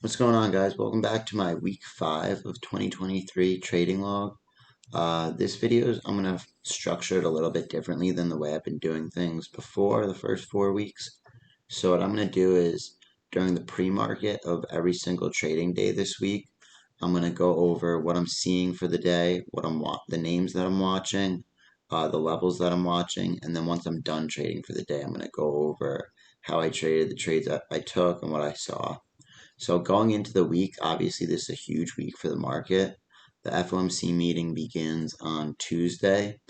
What's going on, guys? Welcome back to my week 5 of 2023 trading log. This video I'm going to structure it a little bit differently than the way I've been doing things before the first 4 weeks. So what I'm going to do is during the pre-market of every single trading day this week, I'm going to go over what I'm seeing for the day, the names that I'm watching, the levels that I'm watching, and then once I'm done trading for the day, I'm going to go over how I traded, the trades that I took, and what I saw. So going into the week, obviously this is a huge week for the market. The FOMC meeting begins on Tuesday,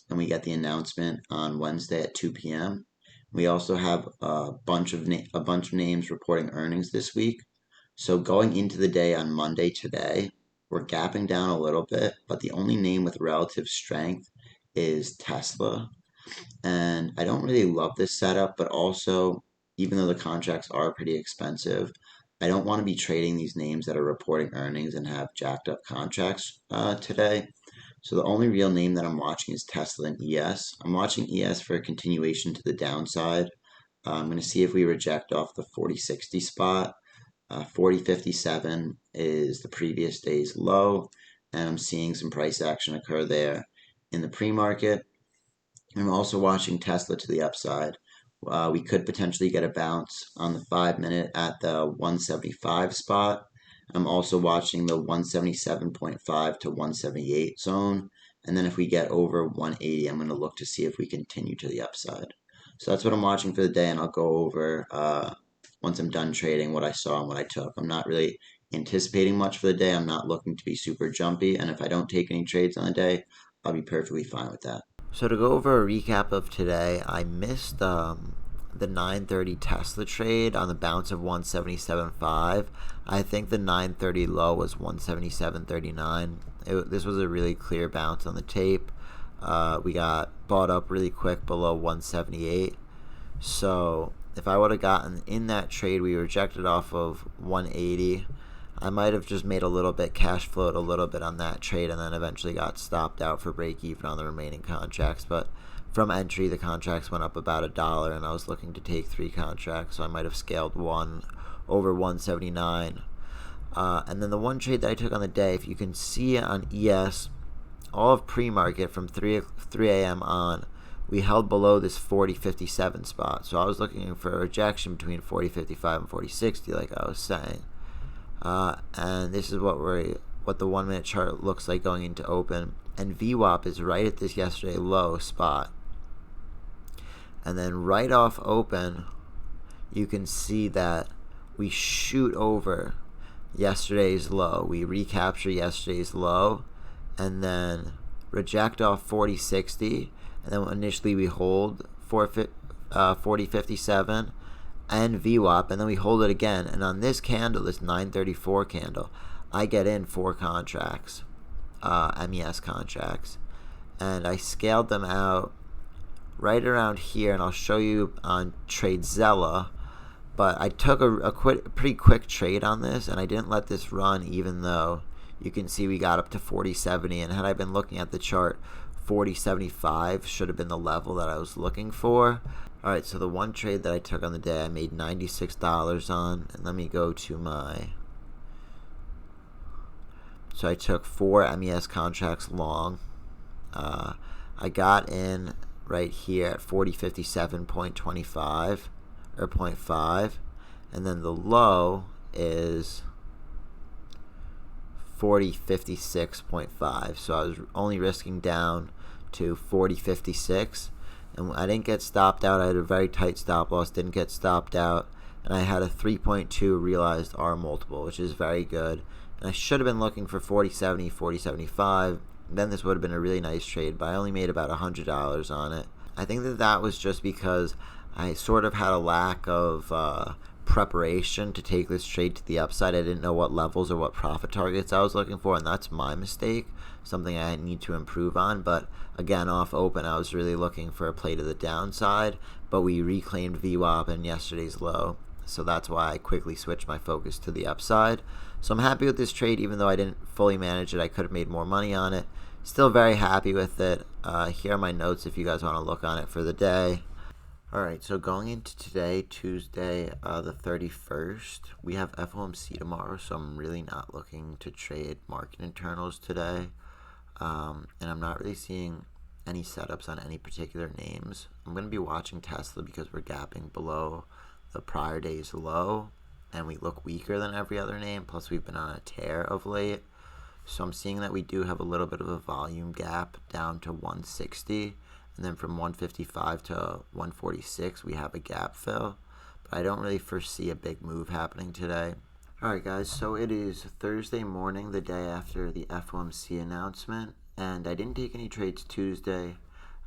and we get the announcement on Wednesday at 2 p.m. We also have a bunch of names reporting earnings this week. So going into the day on Monday today, we're gapping down a little bit, but the only name with relative strength is Tesla. And I don't really love this setup, but also, even though the contracts are pretty expensive, I don't want to be trading these names that are reporting earnings and have jacked up contracts today. So the only real name that I'm watching is Tesla and ES. I'm watching ES for a continuation to the downside. I'm going to see if we reject off the 4060 spot. 4057 is the previous day's low, and I'm seeing some price action occur there in the pre-market. I'm also watching Tesla to the upside. We could potentially get a bounce on the 5 minute at the 175 spot. I'm also watching the 177.5 to 178 zone. And then if we get over 180, I'm going to look to see if we continue to the upside. So that's what I'm watching for the day, and I'll go over once I'm done trading what I saw and what I took. I'm not really anticipating much for the day. I'm not looking to be super jumpy, and if I don't take any trades on the day, I'll be perfectly fine with that. So to go over a recap of today, I missed the 9:30 Tesla trade on the bounce of 177.5. I think the 9:30 low was 177.39. This was a really clear bounce on the tape. We got bought up really quick below 178. So if I would have gotten in that trade, we rejected off of 180. I might have just made a little bit, cash flowed a little bit on that trade, and then eventually got stopped out for break even on the remaining contracts. But from entry, the contracts went up about $1, and I was looking to take 3 contracts, so I might have scaled one over 179. And then the one trade that I took on the day, if you can see on ES, all of pre-market from 3 a.m. on, we held below this 40.57 spot. So I was looking for a rejection between 40.55 and 40.60, like I was saying. And this is what the 1 minute chart looks like going into open. And VWAP is right at this yesterday low spot. And then right off open, you can see that we shoot over yesterday's low. We recapture yesterday's low and then reject off 40.60. And then initially we hold 40.57 and VWAP, and then we hold it again. And on this candle, this 934 candle, I get in 4 contracts, MES contracts, and I scaled them out right around here, and I'll show you on TradeZella. But I took a pretty quick trade on this, and I didn't let this run, even though you can see we got up to 40.70, and had I been looking at the chart, 40.75 should have been the level that I was looking for. Alright, so the one trade that I took on the day, I made $96 on, and let me go to my... So I took 4 MES contracts long. I got in right here at 40.57.25, or 0.5, and then the low is 40.56.5, so I was only risking down to 40.56. And I didn't get stopped out. I had a very tight stop loss, didn't get stopped out, and I had a 3.2 realized R multiple, which is very good. And I should have been looking for 40.70, 40.75. Then this would have been a really nice trade, but I only made about $100 on it. I think that was just because I sort of had a lack of preparation to take this trade to the upside. I didn't know what levels or what profit targets I was looking for, and that's my mistake, something I need to improve on. But again, off open, I was really looking for a play to the downside, but we reclaimed VWAP in yesterday's low, so that's why I quickly switched my focus to the upside. So I'm happy with this trade, even though I didn't fully manage it. I could have made more money on it. Still very happy with it. Here are my notes if you guys want to look on it for the day. All right, so going into today, Tuesday, the 31st, we have FOMC tomorrow, so I'm really not looking to trade market internals today. And I'm not really seeing any setups on any particular names. I'm going to be watching Tesla because we're gapping below the prior day's low, and we look weaker than every other name, plus we've been on a tear of late. So I'm seeing that we do have a little bit of a volume gap down to 160. And then from 155 to 146, we have a gap fill. But I don't really foresee a big move happening today. All right, guys, so it is Thursday morning, the day after the FOMC announcement. And I didn't take any trades Tuesday.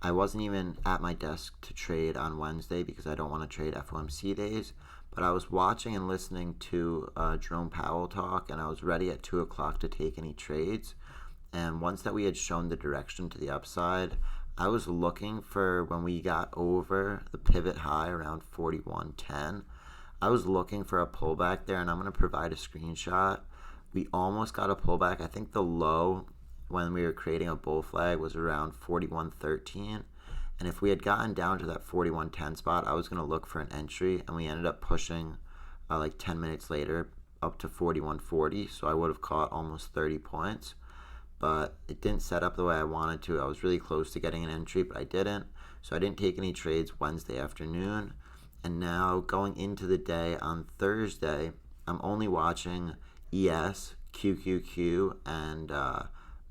I wasn't even at my desk to trade on Wednesday because I don't want to trade FOMC days. But I was watching and listening to Jerome Powell talk, and I was ready at 2 o'clock to take any trades. And once that we had shown the direction to the upside, I was looking for when we got over the pivot high around 41.10. I was looking for a pullback there, and I'm going to provide a screenshot. We almost got a pullback. I think the low when we were creating a bull flag was around 41.13. And if we had gotten down to that 41.10 spot, I was going to look for an entry, and we ended up pushing like 10 minutes later up to 41.40. So I would have caught almost 30 points. But it didn't set up the way I wanted to. I was really close to getting an entry, but I didn't. So I didn't take any trades Wednesday afternoon. And now going into the day on Thursday, I'm only watching ES, QQQ, and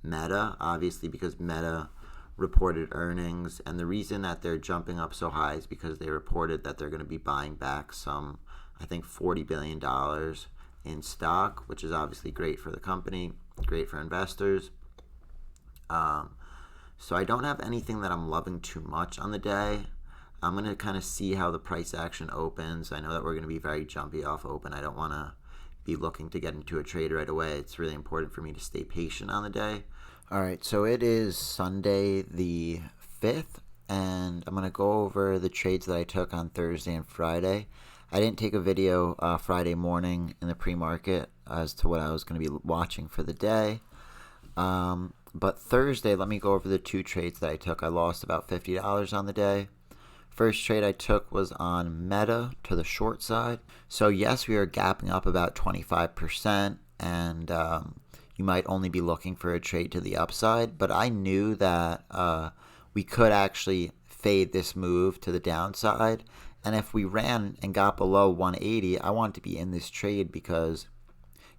Meta, obviously because Meta reported earnings. And the reason that they're jumping up so high is because they reported that they're going to be buying back some, I think, $40 billion in stock, which is obviously great for the company, great for investors. So I don't have anything that I'm loving too much on the day. I'm going to kind of see how the price action opens. I know that we're going to be very jumpy off open. I don't want to be looking to get into a trade right away. It's really important for me to stay patient on the day. All right, so it is Sunday the 5th, and I'm going to go over the trades that I took on Thursday and Friday. I didn't take a video Friday morning in the pre-market as to what I was going to be watching for the day. But Thursday, let me go over the two trades that I took. I lost about $50 on the day. First trade I took was on Meta to the short side. So yes, we are gapping up about 25%, and you might only be looking for a trade to the upside. But I knew that we could actually fade this move to the downside. And if we ran and got below 180, I wanted to be in this trade because,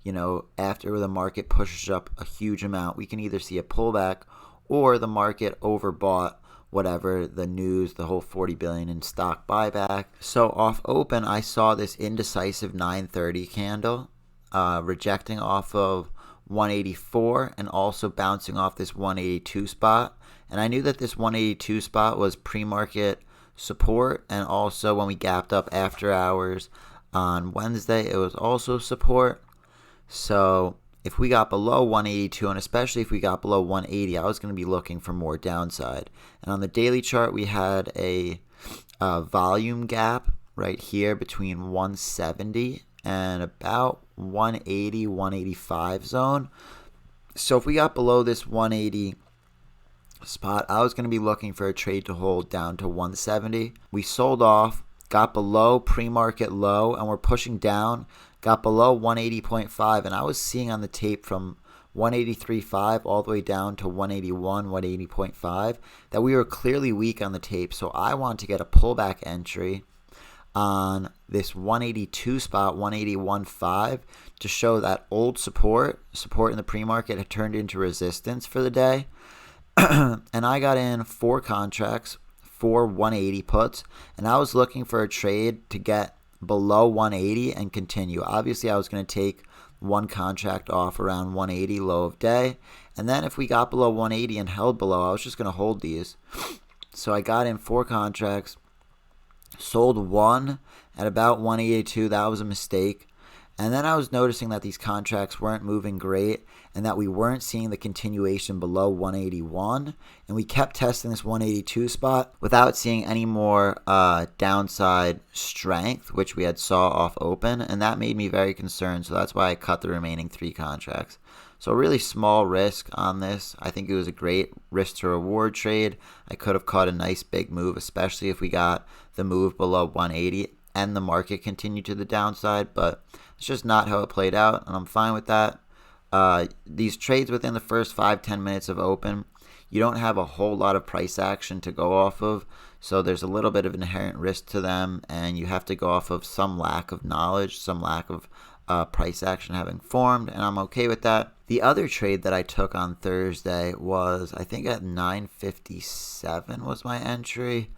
you know, after the market pushes up a huge amount, we can either see a pullback or the market overbought whatever the news, the whole $40 billion in stock buyback. So off open, I saw this indecisive 930 candle rejecting off of 184 and also bouncing off this 182 spot. And I knew that this 182 spot was pre-market support, and also when we gapped up after hours on Wednesday, it was also support. So if we got below 182, and especially if we got below 180, I was going to be looking for more downside. And on the daily chart, we had a volume gap right here between 170 and about 180, 185 zone. So if we got below this 180 spot, I was going to be looking for a trade to hold down to 170. We sold off, got below pre-market low, and we're pushing down, got below 180.5, and I was seeing on the tape from 183.5 all the way down to 181, 180.5 that we were clearly weak on the tape. So I want to get a pullback entry on this 182 spot, 181.5, to show that old support in the pre-market had turned into resistance for the day. And I got in 4 contracts, 4 180 puts, and I was looking for a trade to get below 180 and continue. Obviously, I was going to take one contract off around 180 low of day, and then if we got below 180 and held below, I was just going to hold these. So I got in 4 contracts, sold one at about 182. That was a mistake. And then I was noticing that these contracts weren't moving great and that we weren't seeing the continuation below 181. And we kept testing this 182 spot without seeing any more downside strength, which we had saw off open. And that made me very concerned. So that's why I cut the remaining 3 contracts. So really small risk on this. I think it was a great risk to reward trade. I could have caught a nice big move, especially if we got the move below 180 and the market continued to the downside, but it's just not how it played out, and I'm fine with that. These trades within the first 5-10 minutes of open, you don't have a whole lot of price action to go off of, so there's a little bit of inherent risk to them, and you have to go off of some lack of knowledge, some lack of price action having formed, and I'm okay with that. The other trade that I took on Thursday was, I think at 9:57 was my entry.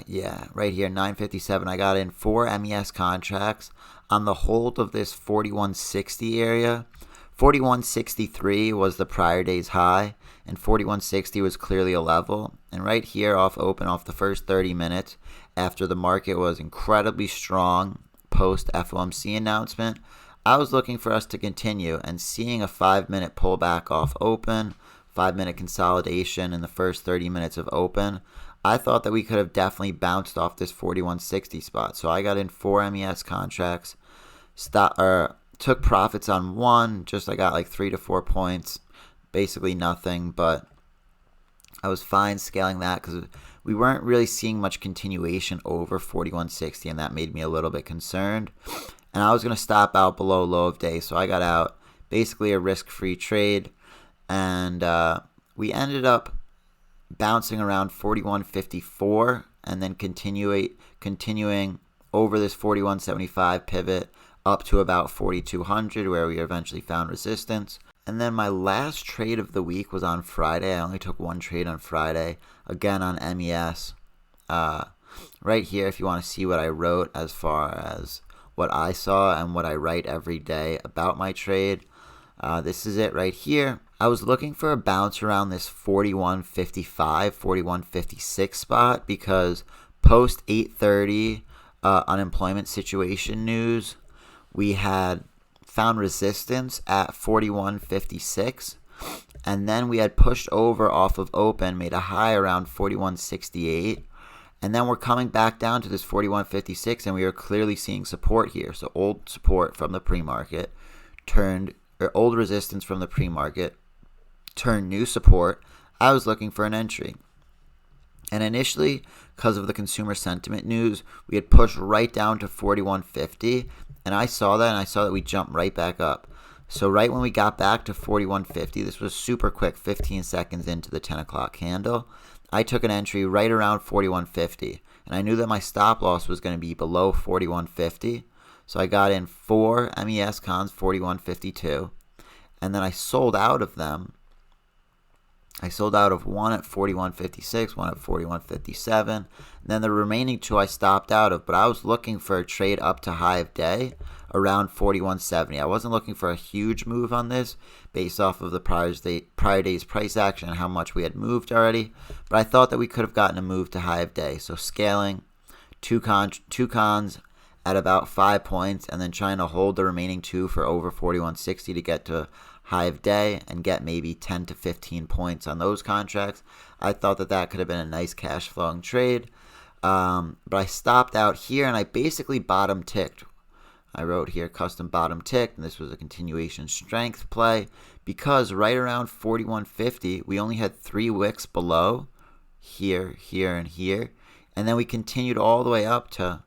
Yeah, right here, 9:57. I got in 4 MES contracts on the hold of this 4160 area. 4163 was the prior day's high, and 4160 was clearly a level. And right here, off open, off the first 30 minutes, after the market was incredibly strong post FOMC announcement, I was looking for us to continue, and seeing a 5-minute pullback off open, 5-minute consolidation in the first 30 minutes of open, I thought that we could have definitely bounced off this 4160 spot. So I got in 4 MES contracts, took profits on 1, I got like 3 to 4 points, basically nothing, but I was fine scaling that because we weren't really seeing much continuation over 4160, and that made me a little bit concerned. And I was going to stop out below low of day, so I got out, basically a risk-free trade, and we ended up bouncing around 4154 and then continuing over this 4175 pivot up to about 4200, where we eventually found resistance. And then my last trade of the week was on Friday. I only took 1 trade on Friday, again on MES. Right here, if you want to see what I wrote as far as what I saw and what I write every day about my trade, this is it right here. I was looking for a bounce around this 4155, 4156 spot because post 830 unemployment situation news, we had found resistance at 4156, and then we had pushed over off of open, made a high around 4168, and then we're coming back down to this 4156, and we are clearly seeing support here. So old support from the pre-market old resistance from the pre-market turned new support. I was looking for an entry. And initially, because of the consumer sentiment news, we had pushed right down to 4150, and I saw that we jumped right back up. So right when we got back to 4150, this was super quick, 15 seconds into the 10 o'clock candle, I took an entry right around 4150, and I knew that my stop loss was going to be below 4150, so I got in 4 MES cons, 4152, and then I sold out of them. I sold out of 1 at 4156, 1 at 4157, and then the remaining 2 I stopped out of, but I was looking for a trade up to high of day around 4170. I wasn't looking for a huge move on this based off of the prior day's price action and how much we had moved already, but I thought that we could have gotten a move to high of day. So scaling 2 cons at about 5 points and then trying to hold the remaining 2 for over 4160 to get to high of day and get maybe 10 to 15 points on those contracts. I thought that could have been a nice cash flowing trade, but I stopped out here and I basically bottom ticked. I wrote here custom bottom ticked, and this was a continuation strength play because right around 4150 we only had 3 wicks below here, here, and here, and then we continued all the way up to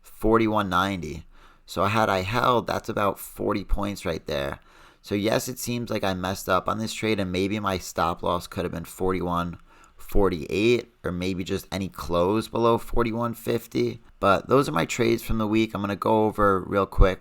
4190. So had I held, that's about 40 points right there. So yes, it seems like I messed up on this trade, and maybe my stop loss could have been 41.48 or maybe just any close below 41.50. But those are my trades from the week. I'm going to go over real quick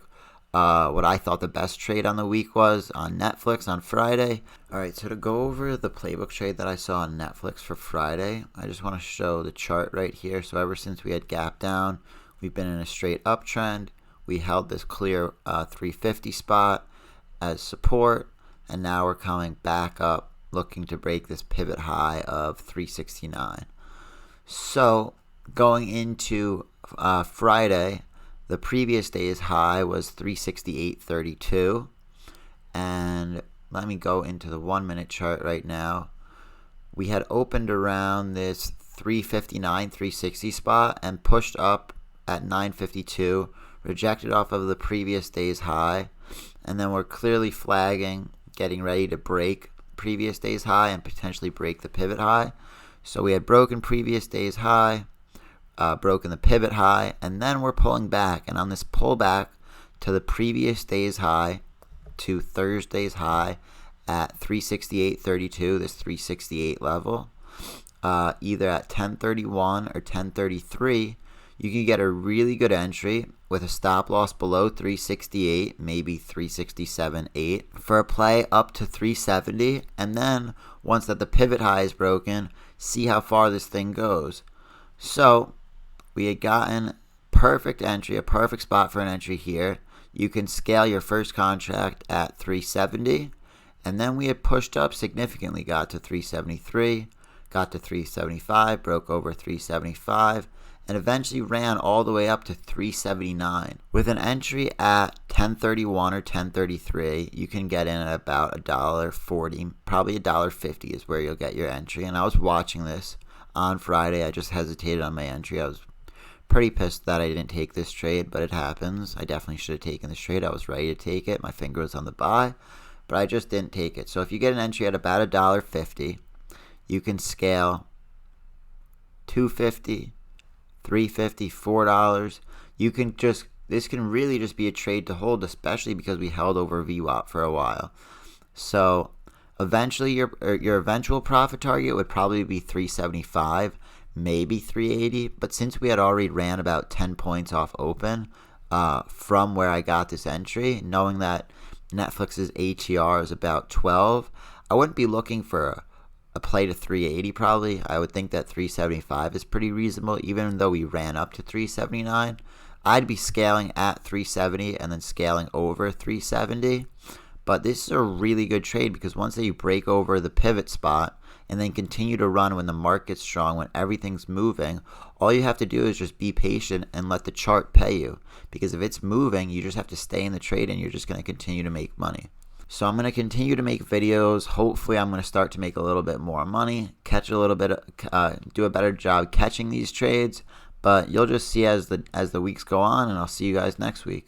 what I thought the best trade on the week was on Netflix on Friday. All right, so to go over the playbook trade that I saw on Netflix for Friday, I just want to show the chart right here. So ever since we had gap down, we've been in a straight uptrend. We held this clear 350 spot as support, and now we're coming back up looking to break this pivot high of 369. So going into Friday, The previous day's high was 368.32. And let me go into the 1 minute chart right now. We had opened around this 359, 360 spot and pushed up at 952, rejected off of the previous day's high, and then we're clearly flagging, getting ready to break previous day's high and potentially break the pivot high. So we had broken previous day's high, broken the pivot high, and then we're pulling back. And on this pullback to the previous day's high, to Thursday's high at 368.32, this 368 level, either at 1031 or 1033, you can get a really good entry with a stop loss below 368, maybe 367.8, for a play up to 370, and then once that the pivot high is broken, see how far this thing goes. So we had gotten perfect entry, a perfect spot for an entry here. You can scale your first contract at 370, and then we had pushed up significantly, got to 373, got to 375, broke over 375, and eventually ran all the way up to 379. With an entry at 1031 or 1033, you can get in at about $1.40, probably $1.50 is where you'll get your entry. And I was watching this on Friday. I just hesitated on my entry. I was pretty pissed that I didn't take this trade, but it happens. I definitely should have taken this trade. I was ready to take it. My finger was on the buy, but I just didn't take it. So if you get an entry at about $1.50, you can scale $2.50, $3.50, $4. You can just, this can really just be a trade to hold, especially because we held over VWAP for a while. So eventually your eventual profit target would probably be 375, maybe 380. But since we had already ran about 10 points off open from where I got this entry, knowing that Netflix's ATR is about 12, I wouldn't be looking for a play to 380 probably. I would think that 375 is pretty reasonable, even though we ran up to 379. I'd be scaling at 370 and then scaling over 370. But this is a really good trade because once you break over the pivot spot and then continue to run when the market's strong, when everything's moving, all you have to do is just be patient and let the chart pay you. Because if it's moving, you just have to stay in the trade and you're just going to continue to make money. So I'm going to continue to make videos. Hopefully I'm going to start to make a little bit more money, catch a little bit, do a better job catching these trades. But you'll just see as the weeks go on, and I'll see you guys next week.